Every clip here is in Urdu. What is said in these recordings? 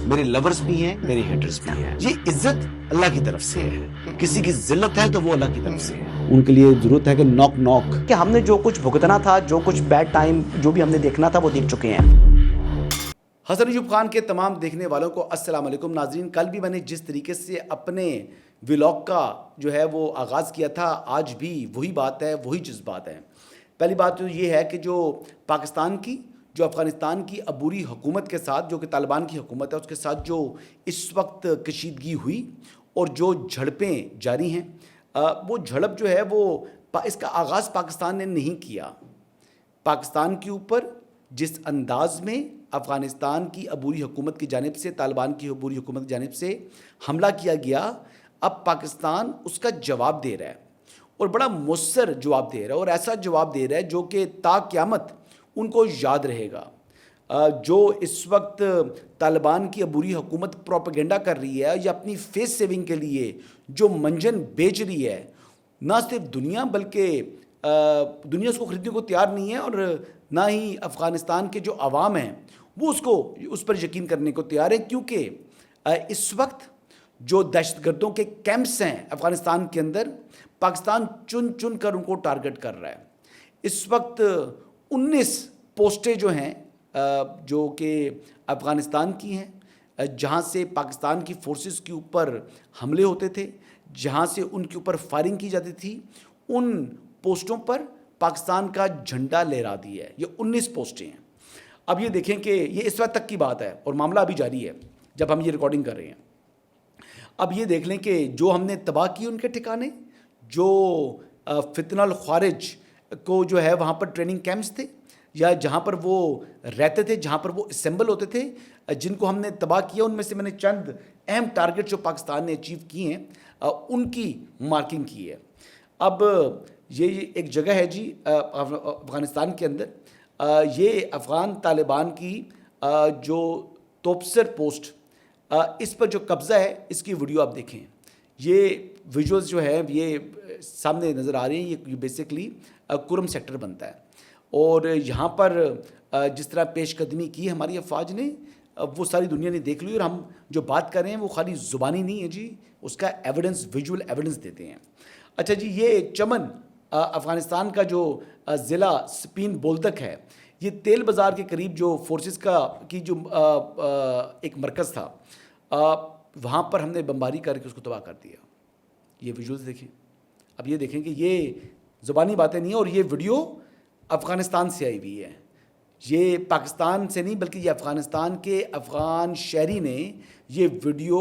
میرے لورز بھی ہیں، میرے ہیٹرز بھی ہیں. یہ عزت اللہ کی طرف سے ہے. کسی کی ذلت ہے تو وہ اللہ کی طرف سے ہے. ان کے لیے ضرورت ہے کہ نوک نوک کہ ہم نے جو کچھ بھگتنا تھا، جو کچھ بیڈ ٹائم جو بھی ہم نے دیکھنا تھا وہ دیکھ چکے ہیں. حسن ایوب خان کے تمام دیکھنے والوں کو السلام علیکم. ناظرین، کل بھی میں نے جس طریقے سے اپنے ولاگ کا جو ہے وہ آغاز کیا تھا، آج بھی وہی بات ہے، وہی جذبات ہیں. پہلی بات تو یہ ہے کہ جو پاکستان کی، جو افغانستان کی عبوری حکومت کے ساتھ، جو کہ طالبان کی حکومت ہے، اس کے ساتھ جو اس وقت کشیدگی ہوئی اور جو جھڑپیں جاری ہیں، وہ جھڑپ جو ہے وہ اس کا آغاز پاکستان نے نہیں کیا. پاکستان کے اوپر جس انداز میں افغانستان کی عبوری حکومت کی جانب سے، طالبان کی عبوری حکومت کی جانب سے حملہ کیا گیا، اب پاکستان اس کا جواب دے رہا ہے اور بڑا مؤثر جواب دے رہا ہے، اور ایسا جواب دے رہا ہے جو کہ تا قیامت ان کو یاد رہے گا. جو اس وقت طالبان کی عبوری حکومت پروپیگنڈا کر رہی ہے یا اپنی فیس سیونگ کے لیے جو منجن بیچ رہی ہے، نہ صرف دنیا بلکہ دنیا اس کو خریدنے کو تیار نہیں ہے، اور نہ ہی افغانستان کے جو عوام ہیں وہ اس پر یقین کرنے کو تیار ہیں، کیونکہ اس وقت جو دہشت گردوں کے کیمپس ہیں افغانستان کے اندر، پاکستان چن چن کر ان کو ٹارگٹ کر رہا ہے. اس وقت 19 پوسٹیں جو ہیں جو کہ افغانستان کی ہیں، جہاں سے پاکستان کی فورسز کے اوپر حملے ہوتے تھے، جہاں سے ان کے اوپر فائرنگ کی جاتی تھی، ان پوسٹوں پر پاکستان کا جھنڈا لہرا دیا ہے. یہ 19 پوسٹیں ہیں. اب یہ دیکھیں کہ یہ اس وقت تک کی بات ہے اور معاملہ ابھی جاری ہے جب ہم یہ ریکارڈنگ کر رہے ہیں. اب یہ دیکھ لیں کہ جو ہم نے تباہ کی ان کے ٹھکانے، جو فتنہ الخوارج کو جو ہے وہاں پر ٹریننگ کیمپس تھے، یا جہاں پر وہ رہتے تھے، جہاں پر وہ اسمبل ہوتے تھے، جن کو ہم نے تباہ کیا، ان میں سے میں نے چند اہم ٹارگٹ جو پاکستان نے اچیو کیے ہیں ان کی مارکنگ کی ہے. اب یہ ایک جگہ ہے جی افغانستان کے اندر، یہ افغان طالبان کی جو توپسر پوسٹ، اس پر جو قبضہ ہے، اس کی ویڈیو آپ دیکھیں. یہ ویژولز جو ہے یہ سامنے نظر آ رہے ہیں. یہ بیسکلی کرم سیکٹر بنتا ہے، اور یہاں پر جس طرح پیش قدمی کی ہماری افواج نے، وہ ساری دنیا نے دیکھ لی، اور ہم جو بات کر رہے ہیں وہ خالی زبانی نہیں ہے جی، اس کا ایویڈنس، ویژول ایویڈنس دیتے ہیں. اچھا جی، یہ چمن افغانستان کا جو ضلع سپین بولدک ہے، یہ تیل بازار کے قریب جو فورسز کی جو ایک مرکز تھا، وہاں پر ہم نے بمباری کر کے اس کو تباہ کر دیا. یہ ویژولز دیکھیں. اب یہ دیکھیں کہ یہ زبانی باتیں نہیں ہیں، اور یہ ویڈیو افغانستان سے آئی ہوئی ہے. یہ پاکستان سے نہیں بلکہ یہ افغانستان کے افغان شہری نے یہ ویڈیو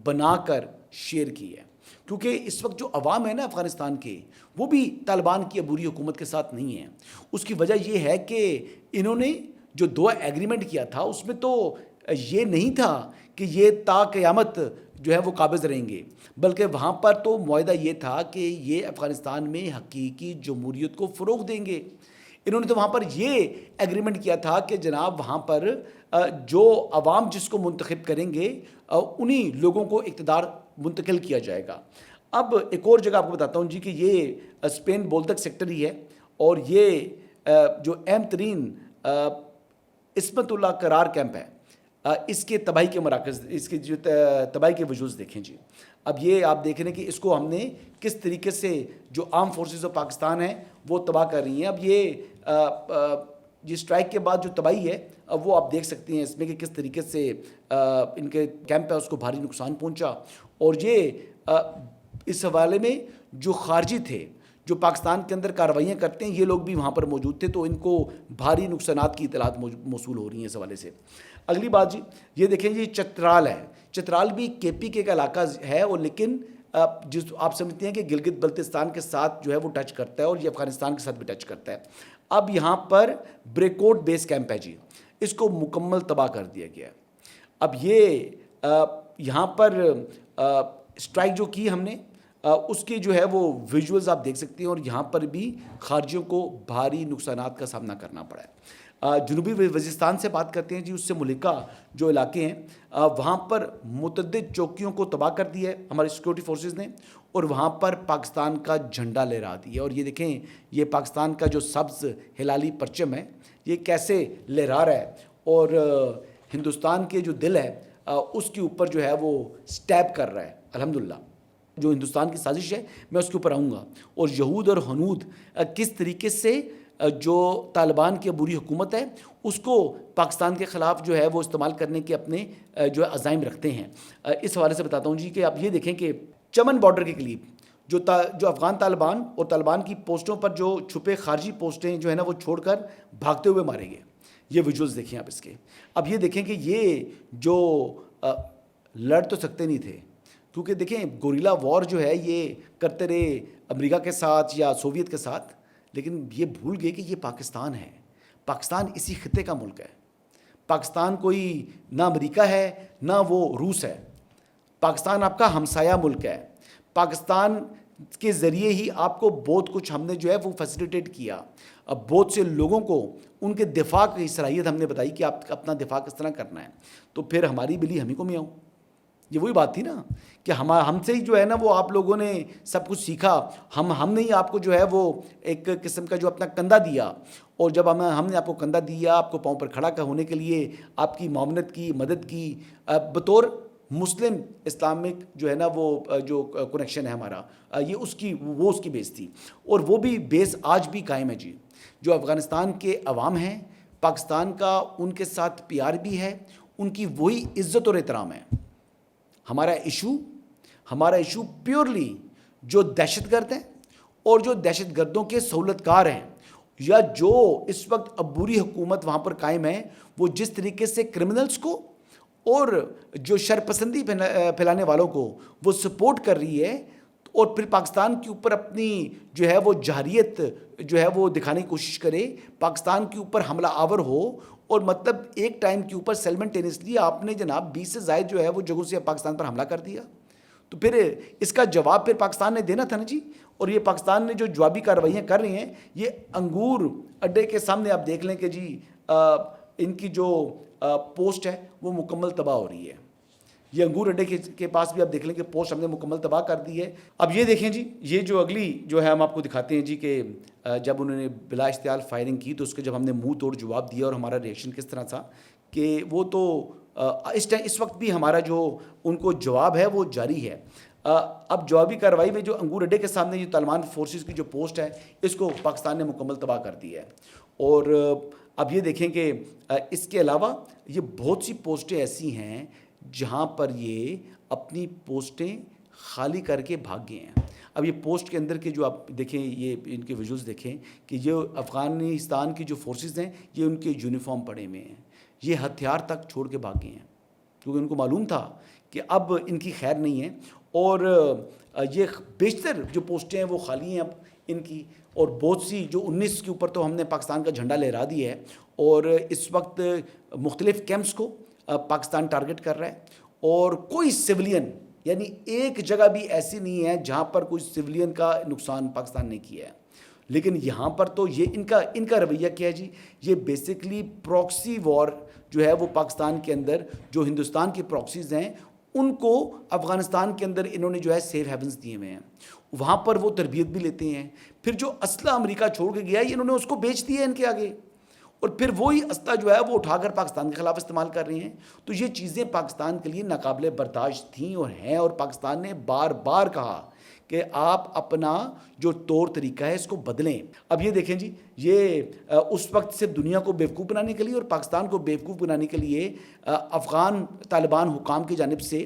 بنا کر شیئر کی ہے، کیونکہ اس وقت جو عوام ہے نا افغانستان کے، وہ بھی طالبان کی عبوری حکومت کے ساتھ نہیں ہیں. اس کی وجہ یہ ہے کہ انہوں نے جو 2 ایگریمنٹ کیا تھا، اس میں تو یہ نہیں تھا کہ یہ تا قیامت جو ہے وہ قابض رہیں گے، بلکہ وہاں پر تو معاہدہ یہ تھا کہ یہ افغانستان میں حقیقی جمہوریت کو فروغ دیں گے. انہوں نے تو وہاں پر یہ ایگریمنٹ کیا تھا کہ جناب وہاں پر جو عوام جس کو منتخب کریں گے، انہی لوگوں کو اقتدار منتقل کیا جائے گا. اب ایک اور جگہ آپ کو بتاتا ہوں جی کہ یہ سپین بولدک سیکٹر ہی ہے، اور یہ جو اہم ترین عصمت اللہ قرار کیمپ ہے، اس کے تباہی کے مراکز، اس کے جو تباہی کے وجوز دیکھیں جی. اب یہ آپ دیکھ رہے ہیں کہ اس کو ہم نے کس طریقے سے جو آرم فورسز آف پاکستان ہیں وہ تباہ کر رہی ہیں. اب یہ اسٹرائک کے بعد جو تباہی ہے، اب وہ آپ دیکھ سکتے ہیں اس میں کہ کس طریقے سے ان کے کیمپ ہے اس کو بھاری نقصان پہنچا. اور یہ اس حوالے میں جو خارجی تھے جو پاکستان کے اندر کارروائیاں کرتے ہیں، یہ لوگ بھی وہاں پر موجود تھے، تو ان کو بھاری نقصانات کی اطلاعات موصول ہو رہی ہیں اس حوالے سے. اگلی بات جی، یہ دیکھیں جی چترال ہے. چترال بھی کے پی کے کا علاقہ ہے، اور لیکن جس آپ سمجھتے ہیں کہ گلگت بلتستان کے ساتھ جو ہے وہ ٹچ کرتا ہے، اور یہ افغانستان کے ساتھ بھی ٹچ کرتا ہے. اب یہاں پر بریکوٹ بیس کیمپ ہے جی، اس کو مکمل تباہ کر دیا گیا ہے. اب یہ یہاں پر اسٹرائک جو کی ہم نے، اس کے جو ہے وہ ویژولز آپ دیکھ سکتے ہیں، اور یہاں پر بھی خارجیوں کو بھاری نقصانات کا سامنا کرنا پڑا ہے. جنوبی وزیرستان سے بات کرتے ہیں جی، اس سے ملکہ جو علاقے ہیں، وہاں پر متعدد چوکیوں کو تباہ کر دیا ہے ہماری سیکورٹی فورسز نے، اور وہاں پر پاکستان کا جھنڈا لہرا دیا. اور یہ دیکھیں، یہ پاکستان کا جو سبز ہلالی پرچم ہے، یہ کیسے لہرا رہا ہے. اور ہندوستان کے جو دل ہے اس کے اوپر جو ہے وہ سٹیپ کر رہا ہے. الحمدللہ جو ہندوستان کی سازش ہے میں اس کے اوپر آؤں گا, اور یہود اور ہنود کس طریقے سے جو طالبان کی عبوری حکومت ہے اس کو پاکستان کے خلاف جو ہے وہ استعمال کرنے کے اپنے جو ہے عزائم رکھتے ہیں. اس حوالے سے بتاتا ہوں جی کہ آپ یہ دیکھیں کہ چمن بارڈر کے قریب جو افغان طالبان اور طالبان کی پوسٹوں پر جو چھپے خارجی پوسٹیں جو ہے نا وہ چھوڑ کر بھاگتے ہوئے مارے گئے. یہ ویژولز دیکھیں آپ اس کے. اب یہ دیکھیں کہ یہ جو لڑ تو سکتے نہیں تھے, کیونکہ دیکھیں گوریلا وار جو ہے یہ کرتے رہے امریکہ کے ساتھ یا سوویت کے ساتھ, لیکن یہ بھول گئے کہ یہ پاکستان ہے. پاکستان اسی خطے کا ملک ہے. پاکستان کوئی نہ امریکہ ہے نہ وہ روس ہے. پاکستان آپ کا ہمسایہ ملک ہے. پاکستان کے ذریعے ہی آپ کو بہت کچھ ہم نے جو ہے وہ فیسیلیٹیٹ کیا. اب بہت سے لوگوں کو ان کے دفاع کی صلاحیت ہم نے بتائی کہ آپ اپنا دفاع کس طرح کرنا ہے. تو پھر ہماری بلی ہمیں کو میاؤں, یہ وہی بات تھی نا کہ ہم سے ہی جو ہے نا وہ آپ لوگوں نے سب کچھ سیکھا. ہم نے ہی آپ کو جو ہے وہ ایک قسم کا جو اپنا کندھا دیا, اور جب ہم نے آپ کو کندھا دیا, آپ کو پاؤں پر کھڑا ہونے کے لیے آپ کی معاونت کی, مدد کی, بطور مسلم اسلامک جو ہے نا وہ جو کنیکشن ہے ہمارا, یہ اس کی بیس تھی, اور وہ بھی بیس آج بھی قائم ہے جی. جو افغانستان کے عوام ہیں, پاکستان کا ان کے ساتھ پیار بھی ہے, ان کی وہی عزت اور احترام ہے. ہمارا ایشو پیورلی جو دہشت گرد ہیں اور جو دہشت گردوں کے سہولت کار ہیں, یا جو اس وقت عبوری حکومت وہاں پر قائم ہے, وہ جس طریقے سے کرمنلز کو اور جو شرپسندی پھیلانے والوں کو وہ سپورٹ کر رہی ہے, اور پھر پاکستان کے اوپر اپنی جو ہے وہ جہریت جو ہے وہ دکھانے کی کوشش کرے, پاکستان کے اوپر حملہ آور ہو, اور مطلب ایک ٹائم کے اوپر سیلمنٹینیسلی آپ نے جناب 20 سے زائد جو ہے وہ جگہوں سے پاکستان پر حملہ کر دیا. تو پھر اس کا جواب پھر پاکستان نے دینا تھا نا جی. اور یہ پاکستان نے جو جوابی کارروائیاں کر رہی ہیں, یہ انگور اڈے کے سامنے آپ دیکھ لیں کہ جی ان کی جو پوسٹ ہے وہ مکمل تباہ ہو رہی ہے. یہ انگور اڈے کے پاس بھی آپ دیکھ لیں کہ پوسٹ ہم نے مکمل تباہ کر دی ہے. اب یہ دیکھیں جی, یہ جو اگلی جو ہے ہم آپ کو دکھاتے ہیں جی کہ جب انہوں نے بلا اشتعال فائرنگ کی تو اس کے جب ہم نے منہ توڑ جواب دیا, اور ہمارا ریئیکشن کس طرح تھا کہ وہ تو اس وقت بھی ہمارا جو ان کو جواب ہے وہ جاری ہے. اب جوابی کارروائی میں جو انگور اڈے کے سامنے جو طالبان فورسز کی جو پوسٹ ہے اس کو پاکستان نے مکمل تباہ کر دی ہے. اور اب یہ دیکھیں کہ اس کے علاوہ یہ بہت سی پوسٹیں ایسی ہیں جہاں پر یہ اپنی پوسٹیں خالی کر کے بھاگ گئے ہیں. اب یہ پوسٹ کے اندر کے جو آپ دیکھیں, یہ ان کے ویژولز دیکھیں کہ یہ افغانستان کی جو فورسز ہیں یہ ان کے یونیفارم پڑے ہوئے ہیں, یہ ہتھیار تک چھوڑ کے بھاگ گئے ہیں, کیونکہ ان کو معلوم تھا کہ اب ان کی خیر نہیں ہے. اور یہ بیشتر جو پوسٹیں ہیں وہ خالی ہیں اب ان کی, اور بہت سی جو 19 کے اوپر تو ہم نے پاکستان کا جھنڈا لہرا دیا ہے, اور اس وقت مختلف کیمپس کو پاکستان ٹارگٹ کر رہا ہے. اور کوئی سیولین یعنی ایک جگہ بھی ایسی نہیں ہے جہاں پر کوئی سیولین کا نقصان پاکستان نے کیا ہے. لیکن یہاں پر تو یہ ان کا رویہ کیا ہے جی, یہ بیسکلی پراکسی وار جو ہے وہ پاکستان کے اندر جو ہندوستان کی پراکسیز ہیں ان کو افغانستان کے اندر انہوں نے جو ہے سیف ہیونز دیے ہوئے ہیں, وہاں پر وہ تربیت بھی لیتے ہیں. پھر جو اسلحہ امریکہ چھوڑ کے گیا ہے انہوں نے اس کو بیچ دیا ہے ان کے آگے, اور پھر وہی اسلحہ جو ہے وہ اٹھا کر پاکستان کے خلاف استعمال کر رہے ہیں. تو یہ چیزیں پاکستان کے لیے ناقابل برداشت تھیں اور ہیں, اور پاکستان نے بار بار کہا کہ آپ اپنا جو طور طریقہ ہے اس کو بدلیں. اب یہ دیکھیں جی, یہ اس وقت سے دنیا کو بیوقوف بنانے کے لیے اور پاکستان کو بیوقوف بنانے کے لیے افغان طالبان حکام کی جانب سے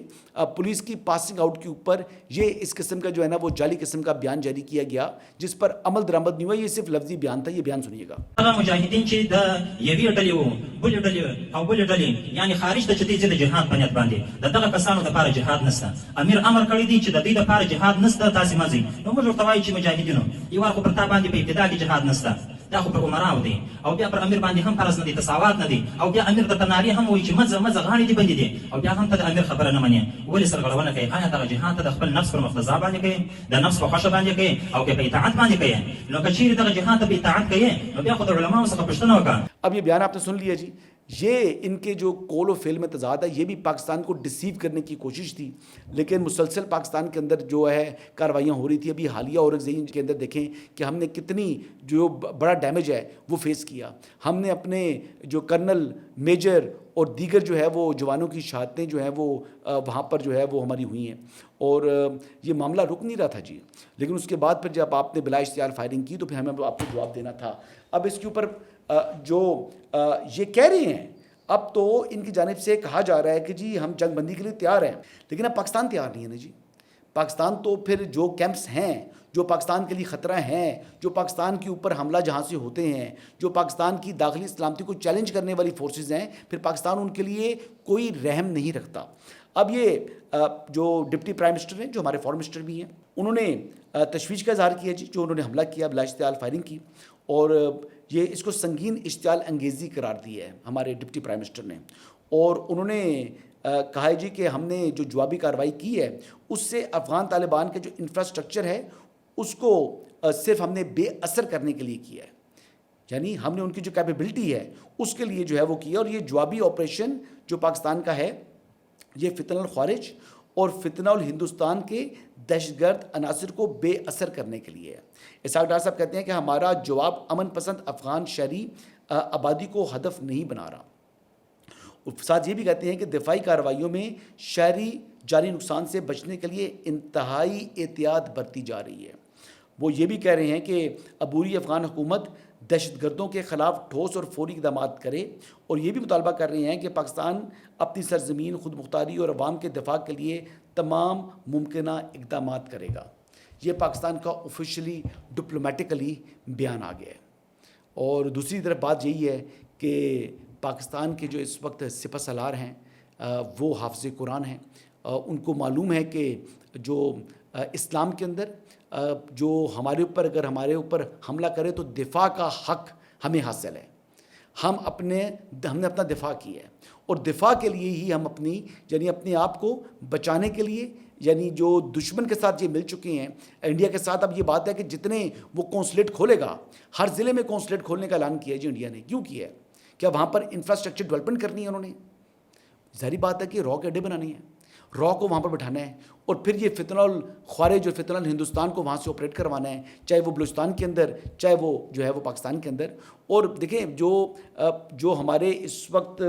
پولیس کی پاسنگ آؤٹ کے اوپر یہ اس قسم کا جو ہے نا وہ جعلی قسم کا بیان جاری کیا گیا, جس پر عمل درآمد نہیں ہوا. یہ صرف لفظی بیان تھا, یہ بیان سنیے گا. مجاهدین چې د یوې ډلې وو بلې ډلې او بلې ډلې یعنی خارج ته چې دوی ځي د جهاد په نیت باندې د دغه کسانو دپاره جهاد نشته. امیر امر کړی دی چې د دوی دپاره جهاد نشته, تاسې مه ځئ. نو موږ ورته وایو چې مجاهدینو یو وار خو پر تا باندې په ابتدا کې جهاد نشته, دا خو پر عمراو دی, او بیا پر امیر باندې هم فرض نه دی, تساوات نه دی, او بیا امیر درته نارې هم وایي چې مځه مځه غاړې دې بندې دي, او بیا هم ته د امیر خبره نه منې. ولې سرغړونه کوې؟ آیا دغه جهاد ته د خپل نفس پر مقتضا باندې کوې, د نفس په خوښه باندې کوې, او که په اطاعت باندې کوې؟ نو که چیرې دغه جهاد ته په اطاعت کوې نو بیا خو د علماو څخه پوښتنه وکړه. اب یہ بیان آپ نے سن لیا جی یہ ان کے جو قول و فعل میں تضاد ہے، یہ بھی پاکستان کو ڈسیو کرنے کی کوشش تھی، لیکن مسلسل پاکستان کے اندر جو ہے کارروائیاں ہو رہی تھی. ابھی حالیہ اورنگزئی کے اندر دیکھیں کہ ہم نے کتنی جو بڑا ڈیمیج ہے وہ فیس کیا. ہم نے اپنے جو کرنل، میجر اور دیگر جو ہے وہ جوانوں کی شہادتیں جو ہیں وہ وہاں پر جو ہے وہ ہماری ہوئی ہیں، اور یہ معاملہ رک نہیں رہا تھا جی. لیکن اس کے بعد پھر جب آپ نے بلا اشتعال فائرنگ کی تو پھر ہمیں آپ کو جواب دینا تھا. اب اس کے اوپر جو یہ کہہ رہے ہیں، اب تو ان کی جانب سے کہا جا رہا ہے کہ جی ہم جنگ بندی کے لیے تیار ہیں، لیکن اب پاکستان تیار نہیں ہے نا جی. پاکستان تو پھر جو کیمپس ہیں جو پاکستان کے لیے خطرہ ہیں، جو پاکستان کے اوپر حملہ جہاں سے ہوتے ہیں، جو پاکستان کی داخلی سلامتی کو چیلنج کرنے والی فورسز ہیں، پھر پاکستان ان کے لیے کوئی رحم نہیں رکھتا. اب یہ جو ڈپٹی پرائم منسٹر ہیں، جو ہمارے فارن منسٹر بھی ہیں، انہوں نے تشویش کا اظہار کیا جی، جو انہوں نے حملہ کیا، بلا اشتعال فائرنگ کی، اور یہ اس کو سنگین اشتعال انگیزی قرار دی ہے ہمارے ڈپٹی پرائم منسٹر نے. اور انہوں نے کہا ہے جی کہ ہم نے جو جوابی کارروائی کی ہے اس سے افغان طالبان کے جو انفراسٹرکچر ہے اس کو صرف ہم نے بے اثر کرنے کے لیے کیا ہے. یعنی ہم نے ان کی جو کیپیبلٹی ہے اس کے لیے جو ہے وہ کیا. اور یہ جوابی آپریشن جو پاکستان کا ہے یہ فتنہ الخوارج اور فتنہ الہندوستان کے دہشت گرد عناصر کو بے اثر کرنے کے لیے ہے. اسحاق ڈار صاحب کہتے ہیں کہ ہمارا جواب امن پسند افغان شہری آبادی کو ہدف نہیں بنا رہا. اور ساتھ یہ بھی کہتے ہیں کہ دفاعی کارروائیوں میں شہری جانی نقصان سے بچنے کے لیے انتہائی احتیاط برتی جا رہی ہے. وہ یہ بھی کہہ رہے ہیں کہ عبوری افغان حکومت دہشت گردوں کے خلاف ٹھوس اور فوری اقدامات کرے، اور یہ بھی مطالبہ کر رہے ہیں کہ پاکستان اپنی سرزمین، خود مختاری اور عوام کے دفاع کے لیے تمام ممکنہ اقدامات کرے گا. یہ پاکستان کا آفیشلی ڈپلومیٹکلی بیان آ گیا ہے. اور دوسری طرف بات یہی ہے کہ پاکستان کے جو اس وقت سپہ سالار ہیں وہ حافظ قرآن ہیں. ان کو معلوم ہے کہ جو اسلام کے اندر جو ہمارے اوپر اگر ہمارے اوپر حملہ کرے تو دفاع کا حق ہمیں حاصل ہے. ہم نے اپنا دفاع کیا ہے، اور دفاع کے لیے ہی ہم اپنے آپ کو بچانے کے لیے، یعنی جو دشمن کے ساتھ یہ مل چکے ہیں انڈیا کے ساتھ. اب یہ بات ہے کہ جتنے وہ کونسلیٹ کھولے گا، ہر ضلع میں کونسلیٹ کھولنے کا اعلان کیا ہے جی انڈیا نے. کیوں کیا ہے؟ کیا وہاں پر انفراسٹرکچر ڈیولپمنٹ کرنی ہے انہوں نے؟ ظاہری بات ہے کہ را کے اڈے بنانے ہیں، را کو وہاں پر بٹھانا ہے، اور پھر یہ فتنہ الخوارج اور فتنہ الہندوستان کو وہاں سے آپریٹ کروانا ہے، چاہے وہ بلوچستان کے اندر، چاہے وہ جو ہے وہ پاکستان کے اندر. اور دیکھیں جو ہمارے اس وقت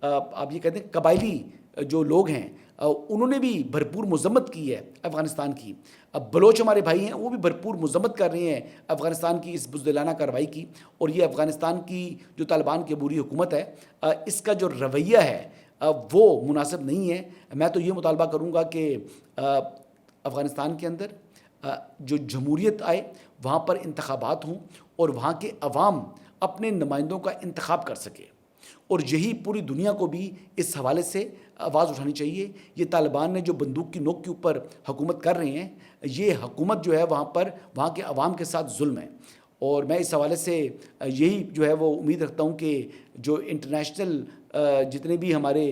آپ یہ کہتے ہیں قبائلی جو لوگ ہیں انہوں نے بھی بھرپور مذمت کی ہے افغانستان کی. اب بلوچ ہمارے بھائی ہیں، وہ بھی بھرپور مذمت کر رہے ہیں افغانستان کی اس بزدلانہ کارروائی کی. اور یہ افغانستان کی جو طالبان کی عبوری حکومت ہے اس کا جو رویہ ہے وہ مناسب نہیں ہے. میں تو یہ مطالبہ کروں گا کہ افغانستان کے اندر جو جمہوریت آئے، وہاں پر انتخابات ہوں اور وہاں کے عوام اپنے نمائندوں کا انتخاب کر سکے. اور یہی پوری دنیا کو بھی اس حوالے سے آواز اٹھانی چاہیے. یہ طالبان نے جو بندوق کی نوک کے اوپر حکومت کر رہے ہیں، یہ حکومت جو ہے وہاں کے عوام کے ساتھ ظلم ہے. اور میں اس حوالے سے یہی جو ہے وہ امید رکھتا ہوں کہ جو انٹرنیشنل جتنے بھی ہمارے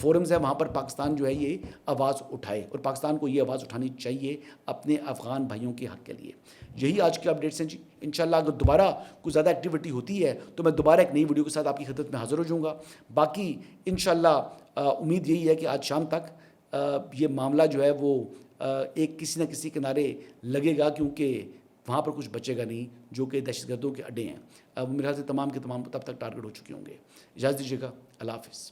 فورمز ہیں وہاں پر پاکستان جو ہے یہ آواز اٹھائے، اور پاکستان کو یہ آواز اٹھانی چاہیے اپنے افغان بھائیوں کے حق کے لیے. یہی آج کے اپڈیٹس ہیں جی. انشاءاللہ اگر دوبارہ کوئی زیادہ ایکٹیویٹی ہوتی ہے تو میں دوبارہ ایک نئی ویڈیو کے ساتھ آپ کی خدمت میں حاضر ہو جاؤں گا. باقی انشاءاللہ امید یہی ہے کہ آج شام تک یہ معاملہ جو ہے وہ ایک کسی نہ کسی کنارے لگے گا، کیونکہ وہاں پر کچھ بچے گا نہیں جو کہ دہشت گردوں کے اڈے ہیں. وہ میرے خیال سے تمام کے تمام تب تک ٹارگٹ ہو چکے ہوں گے. اجازت دیجیے گا. اللہ حافظ.